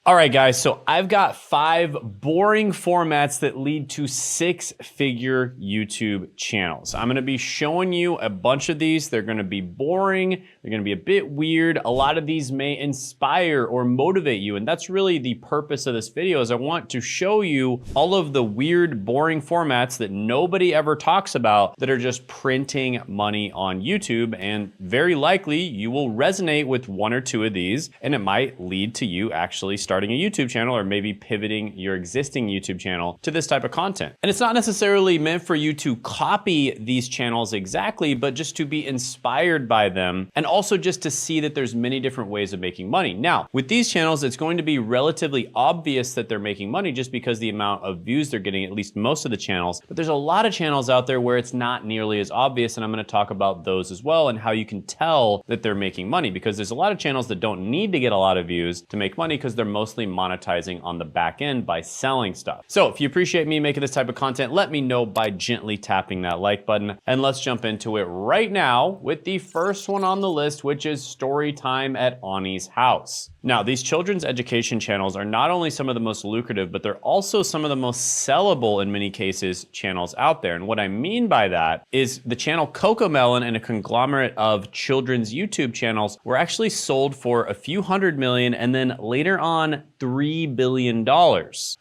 All right, guys, so I've got 5 boring formats that lead to 6-figure YouTube channels. I'm gonna be showing you a bunch of these. They're gonna be boring, they're gonna be a bit weird. A lot of these may inspire or motivate you, and that's really the purpose of this video, is I want to show you all of the weird, boring formats that nobody ever talks about that are just printing money on YouTube, and very likely you will resonate with 1 or 2 of these, and it might lead to you actually starting a YouTube channel or maybe pivoting your existing YouTube channel to this type of content. And it's not necessarily meant for you to copy these channels exactly, but just to be inspired by them and also just to see that there's many different ways of making money. Now, with these channels, it's going to be relatively obvious that they're making money just because the amount of views they're getting, at least most of the channels. But there's a lot of channels out there where it's not nearly as obvious, and I'm gonna talk about those as well and how you can tell that they're making money, because there's a lot of channels that don't need to get a lot of views to make money because they're mostly monetizing on the back end by selling stuff. So if you appreciate me making this type of content, let me know by gently tapping that like button, and let's jump into it right now with the first one on the list, which is story time at Ani's house. Now, these children's education channels are not only some of the most lucrative, but they're also some of the most sellable, in many cases, channels out there. And what I mean by that is the channel Cocomelon and a conglomerate of children's YouTube channels were actually sold for a few $100 million and then later on $3 billion.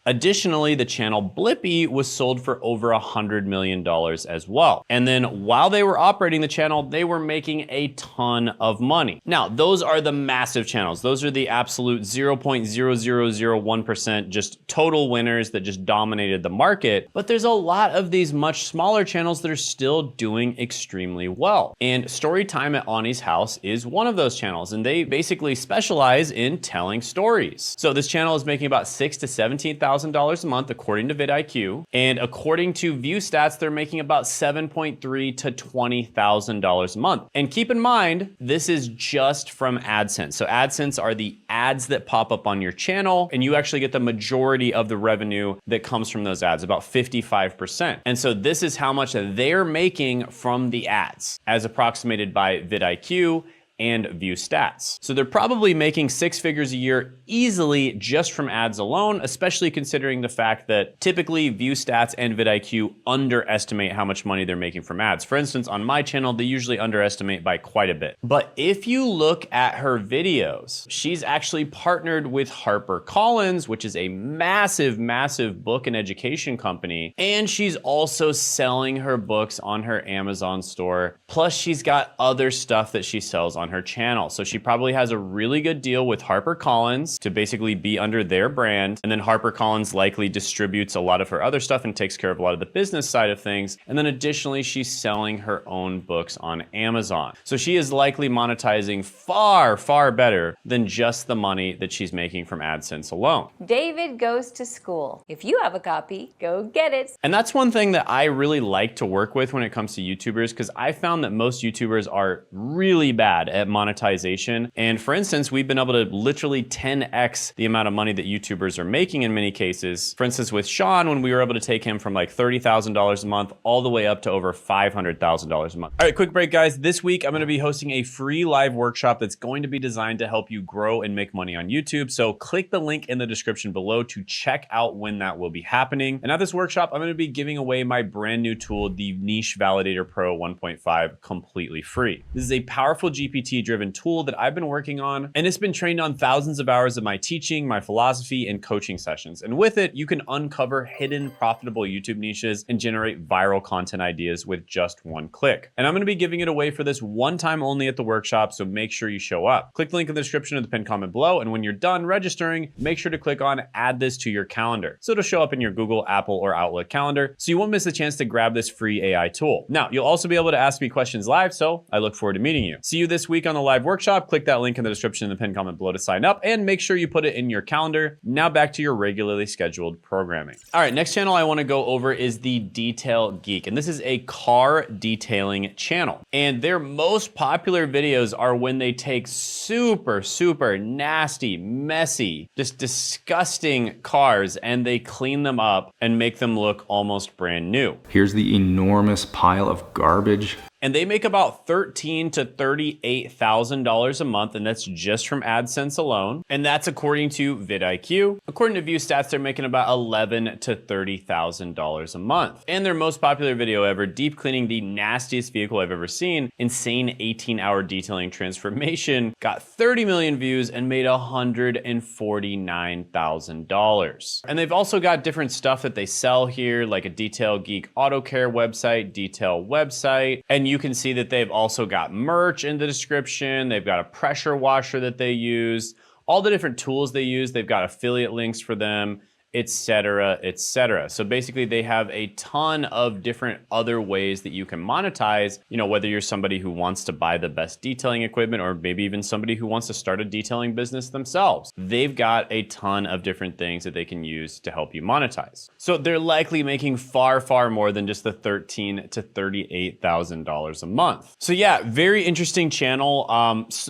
Additionally, the channel Blippi was sold for over $100 million as well. And then while they were operating the channel, they were making a ton of money. Now, those are the massive channels. Those are the absolute 0.0001% just total winners that just dominated the market. But there's a lot of these much smaller channels that are still doing extremely well. And Storytime at Ani's house is one of those channels, and they basically specialize in telling stories. So this channel is making about $6,000 to $17,000 a month according to vidIQ, and according to view stats, they're making about $7.3,000 to $20,000 a month. And keep in mind, this is just from AdSense. So AdSense are the ads that pop up on your channel, and you actually get the majority of the revenue that comes from those ads, about 55%. And so this is how much they're making from the ads, as approximated by vidIQ and view stats. So they're probably making 6 figures a year easily just from ads alone, especially considering the fact that typically view stats and vidIQ underestimate how much money they're making from ads. For instance, on my channel, they usually underestimate by quite a bit. But if you look at her videos, she's actually partnered with HarperCollins, which is a massive, massive book and education company. And she's also selling her books on her Amazon store. Plus she's got other stuff that she sells on her channel. So she probably has a really good deal with HarperCollins to basically be under their brand. And then HarperCollins likely distributes a lot of her other stuff and takes care of a lot of the business side of things. And then additionally, she's selling her own books on Amazon. So she is likely monetizing far, far better than just the money that she's making from AdSense alone. David goes to school. If you have a copy, go get it. And that's one thing that I really like to work with when it comes to YouTubers, because I found that most YouTubers are really bad at monetization. And for instance, we've been able to literally 10x the amount of money that YouTubers are making in many cases. For instance, with Sean, when we were able to take him from like $30,000 a month all the way up to over $500,000 a month. All right, quick break, guys. This week, I'm gonna be hosting a free live workshop that's going to be designed to help you grow and make money on YouTube. So click the link in the description below to check out when that will be happening. And at this workshop, I'm gonna be giving away my brand new tool, the Niche Validator Pro 1.5, completely free. This is a powerful GPT-driven tool that I've been working on, and it's been trained on thousands of hours of my teaching, my philosophy, and coaching sessions. And with it, you can uncover hidden profitable YouTube niches and generate viral content ideas with just one click. And I'm gonna be giving it away for this one time only at the workshop, so make sure you show up. Click the link in the description of the pinned comment below, and when you're done registering, make sure to click on add this to your calendar. So it'll show up in your Google, Apple, or Outlook calendar, so you won't miss the chance to grab this free AI tool. Now, you'll also be able to ask me questions live, so I look forward to meeting you. See you this week on the live workshop. Click that link in the description in the pinned comment below to sign up, and make sure you put it in your calendar. Now back to your regularly scheduled programming. All right, next channel I wanna go over is the Detail Geek, and this is a car detailing channel. And their most popular videos are when they take super, super nasty, messy, just disgusting cars and they clean them up and make them look almost brand new. Here's the enormous pile of garbage And they make about $13,000 to $38,000 a month, and that's just from AdSense alone. And that's according to vidIQ. According to View Stats, they're making about $11,000 to $30,000 a month. And their most popular video ever, deep cleaning the nastiest vehicle I've ever seen, insane 18-hour detailing transformation, got 30 million views and made $149,000. And they've also got different stuff that they sell here, like a Detail Geek Auto Care website, Detail website, and you can see that they've also got merch in the description. They've got a pressure washer that they use, all the different tools they use. They've got affiliate links for them, etc., etc. So basically they have a ton of different other ways that you can monetize, whether you're somebody who wants to buy the best detailing equipment or maybe even somebody who wants to start a detailing business themselves. They've got a ton of different things that they can use to help you monetize. So they're likely making far, far more than just the $13,000 to $38,000 a month. So yeah, very interesting channel,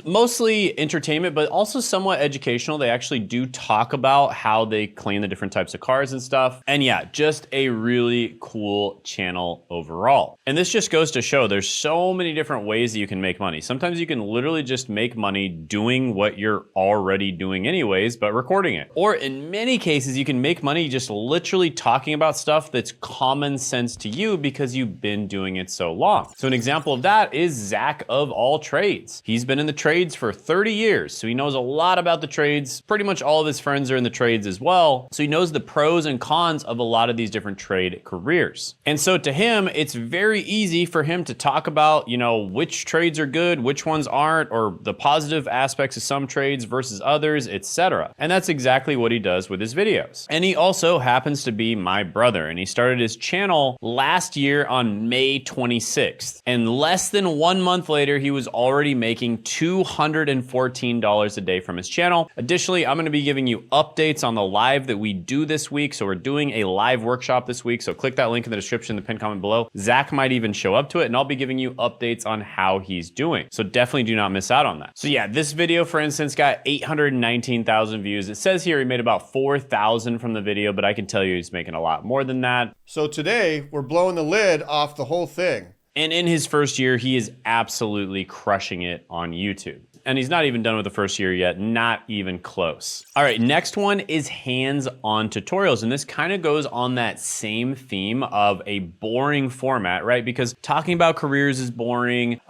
mostly entertainment, but also somewhat educational. They actually do talk about how they clean the different types of cars and stuff. And yeah, just a really cool channel overall. And this just goes to show there's so many different ways that you can make money. Sometimes you can literally just make money doing what you're already doing anyways, but recording it. Or in many cases, you can make money just literally talking about stuff that's common sense to you because you've been doing it so long. So an example of that is Zach of All Trades. He's been in the trades for 30 years, so he knows a lot about the trades. Pretty much all of his friends are in the trades as well. So he knows the pros and cons of a lot of these different trade careers. And so to him, it's very easy for him to talk about, which trades are good, which ones aren't, or the positive aspects of some trades versus others, etc. And that's exactly what he does with his videos. And he also happens to be my brother, and he started his channel last year on May 26th. And less than 1 month later, he was already making $214 a day from his channel. Additionally, I'm gonna be giving you updates on the live that we do this week. So we're doing a live workshop this week. So click that link in the description, the pinned comment below. Zach might even show up to it, and I'll be giving you updates on how he's doing. So definitely do not miss out on that. So yeah, this video, for instance, got 819,000 views. It says here he made about 4,000 from the video, but I can tell you he's making a lot more than that. So today we're blowing the lid off the whole thing. And in his first year, he is absolutely crushing it on YouTube. And he's not even done with the first year yet, not even close. All right, next one is hands-on tutorials. And this kind of goes on that same theme of a boring format, right? Because talking about careers is boring,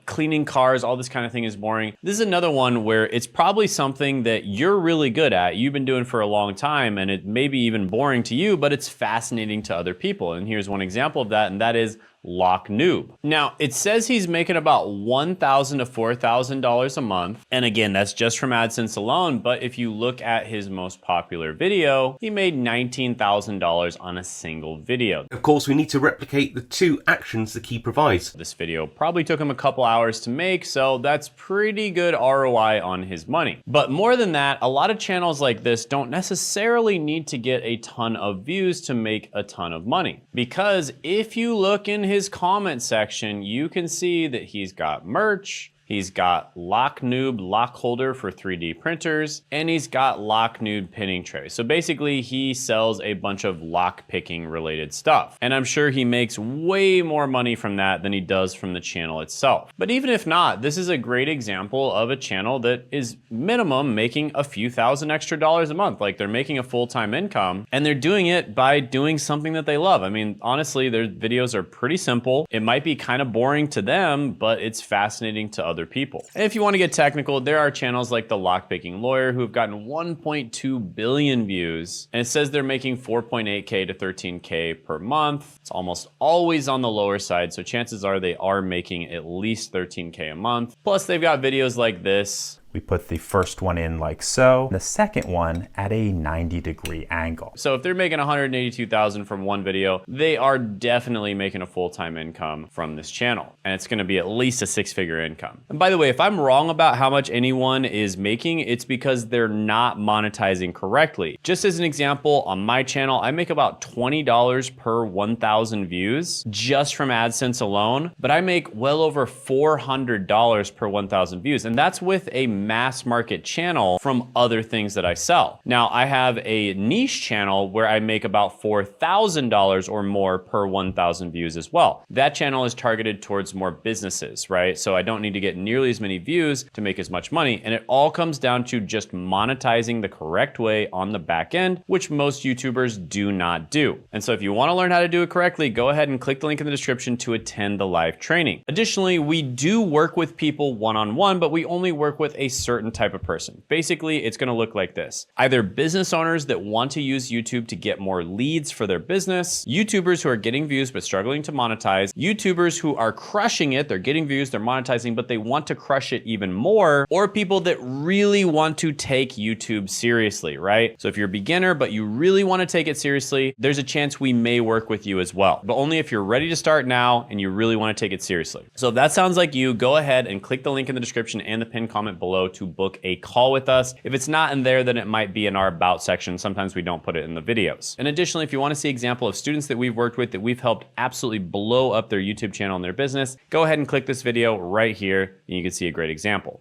cleaning cars, all this kind of thing is boring. This is another one where it's probably something that you're really good at, you've been doing for a long time, and it may be even boring to you, but it's fascinating to other people. And here's one example of that, and that is Lock Noob. Now, it says he's making about $1,000 to $4,000 a month. And again, that's just from AdSense alone. But if you look at his most popular video, he made $19,000 on a single video. Of course, we need to replicate the 2 actions the key provides. This video probably took him a couple hours to make, so that's pretty good ROI on his money. But more than that, a lot of channels like this don't necessarily need to get a ton of views to make a ton of money. Because if you look in his comment section, you can see that he's got merch, he's got Lock Noob lock holder for 3D printers, and he's got Lock Noob pinning tray. So basically he sells a bunch of lock picking related stuff. And I'm sure he makes way more money from that than he does from the channel itself. But even if not, this is a great example of a channel that is minimum making a few thousand extra dollars a month. Like they're making a full-time income, and they're doing it by doing something that they love. I mean, honestly, their videos are pretty simple. It might be kind of boring to them, but it's fascinating to other people. And if you want to get technical, there are channels like the Lockpicking Lawyer who have gotten 1.2 billion views, and it says they're making 4.8K to 13K per month. It's almost always on the lower side, so chances are they are making at least 13K a month. Plus they've got videos like this. We put the first one in like so, the second one at a 90-degree angle. So if they're making 182,000 from one video, they are definitely making a full-time income from this channel. And it's gonna be at least a 6-figure income. And by the way, if I'm wrong about how much anyone is making, it's because they're not monetizing correctly. Just as an example, on my channel, I make about $20 per 1,000 views just from AdSense alone, but I make well over $400 per 1,000 views. And that's with a mass market channel from other things that I sell. Now, I have a niche channel where I make about $4,000 or more per 1,000 views as well. That channel is targeted towards more businesses, right? So I don't need to get nearly as many views to make as much money. And it all comes down to just monetizing the correct way on the back end, which most YouTubers do not do. And so if you want to learn how to do it correctly, go ahead and click the link in the description to attend the live training. Additionally, we do work with people one-on-one, but we only work with a certain type of person. Basically, it's going to look like this. Either business owners that want to use YouTube to get more leads for their business, YouTubers who are getting views but struggling to monetize, YouTubers who are crushing it, they're getting views, they're monetizing, but they want to crush it even more, or people that really want to take YouTube seriously, right? So if you're a beginner, but you really want to take it seriously, there's a chance we may work with you as well, but only if you're ready to start now and you really want to take it seriously. So if that sounds like you, go ahead and click the link in the description and the pinned comment below to book a call with us. If it's not in there, then it might be in our about section. Sometimes we don't put it in the videos. And additionally, if you want to see example of students that we've worked with that we've helped absolutely blow up their YouTube channel and their business, go ahead and click this video right here and you can see a great example.